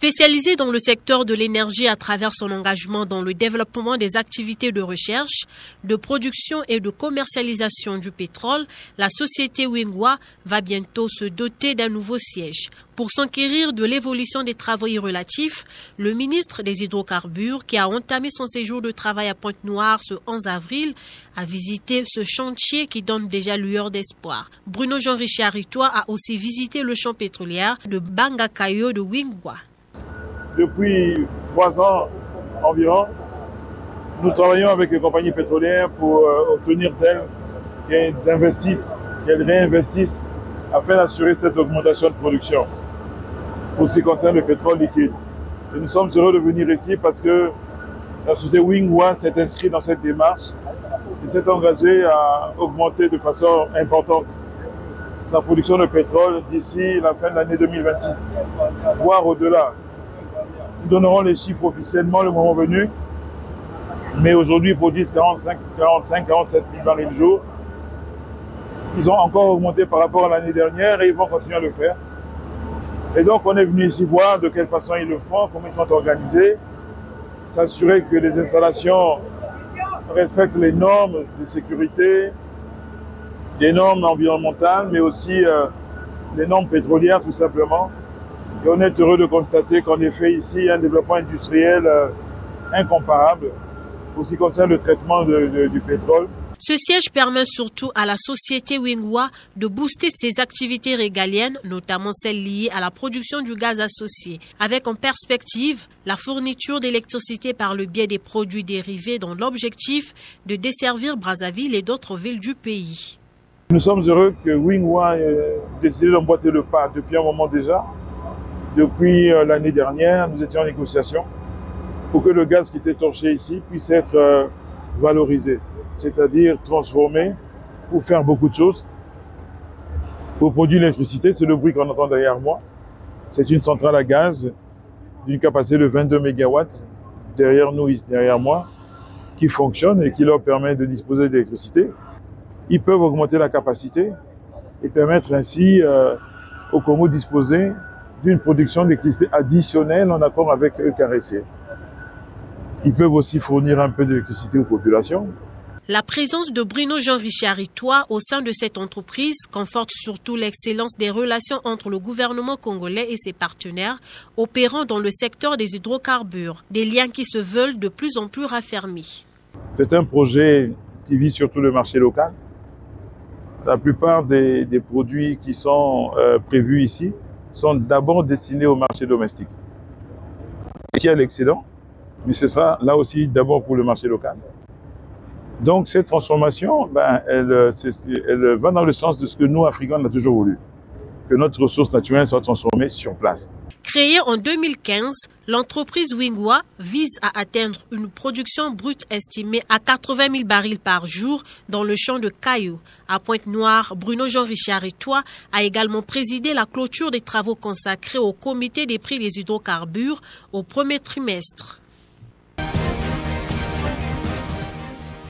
Spécialisé dans le secteur de l'énergie à travers son engagement dans le développement des activités de recherche, de production et de commercialisation du pétrole, la société Wingwa va bientôt se doter d'un nouveau siège. Pour s'enquérir de l'évolution des travaux y relatifs, le ministre des Hydrocarbures, qui a entamé son séjour de travail à Pointe-Noire ce 11 avril, a visité ce chantier qui donne déjà lueur d'espoir. Bruno Jean-Richard Itois a aussi visité le champ pétrolier de Bangakayo de Wingwa. Depuis 3 ans environ, nous travaillons avec les compagnies pétrolières pour obtenir d'elles qu'elles investissent, qu'elles réinvestissent afin d'assurer cette augmentation de production pour ce qui concerne le pétrole liquide. Et nous sommes heureux de venir ici parce que la société Wingwa s'est inscrite dans cette démarche et s'est engagée à augmenter de façon importante sa production de pétrole d'ici la fin de l'année 2026, voire au-delà. Nous donnerons les chiffres officiellement le moment venu, mais aujourd'hui ils produisent 47 000 barils le jour. Ils ont encore augmenté par rapport à l'année dernière et ils vont continuer à le faire. Et donc on est venu ici voir de quelle façon ils le font, comment ils sont organisés, s'assurer que les installations respectent les normes de sécurité, des normes environnementales, mais aussi les normes pétrolières tout simplement. Et on est heureux de constater qu'en effet ici, il y a un développement industriel incomparable pour ce qui concerne le traitement du pétrole. Ce siège permet surtout à la société Wingwa de booster ses activités régaliennes, notamment celles liées à la production du gaz associé, avec en perspective la fourniture d'électricité par le biais des produits dérivés dans l'objectif de desservir Brazzaville et d'autres villes du pays. Nous sommes heureux que Wingwa ait décidé d'emboîter le pas depuis un moment déjà. Depuis l'année dernière, nous étions en négociation pour que le gaz qui était torché ici puisse être valorisé, c'est-à-dire transformé pour faire beaucoup de choses. Pour produire l'électricité, c'est le bruit qu'on entend derrière moi. C'est une centrale à gaz d'une capacité de 22 MW derrière nous, derrière moi, qui fonctionne et qui leur permet de disposer d'électricité. Ils peuvent augmenter la capacité et permettre ainsi au Congo de disposer d'une production d'électricité additionnelle en accord avec ECAREC. Ils peuvent aussi fournir un peu d'électricité aux populations. La présence de Bruno Jean-Richard Itois au sein de cette entreprise conforte surtout l'excellence des relations entre le gouvernement congolais et ses partenaires opérant dans le secteur des hydrocarbures, des liens qui se veulent de plus en plus raffermis. C'est un projet qui vise surtout le marché local. La plupart des produits qui sont prévus ici sont d'abord destinés au marché domestique. Ici, il y a l'excédent, mais ce sera là aussi d'abord pour le marché local. Donc cette transformation, elle va dans le sens de ce que nous, Africains, on a toujours voulu. Que notre ressource naturelle soit transformée sur place. Créée en 2015, l'entreprise Wingwa vise à atteindre une production brute estimée à 80 000 barils par jour dans le champ de Kayo. À Pointe-Noire, Bruno Jean-Richard Itois a également présidé la clôture des travaux consacrés au comité des prix des hydrocarbures au premier trimestre.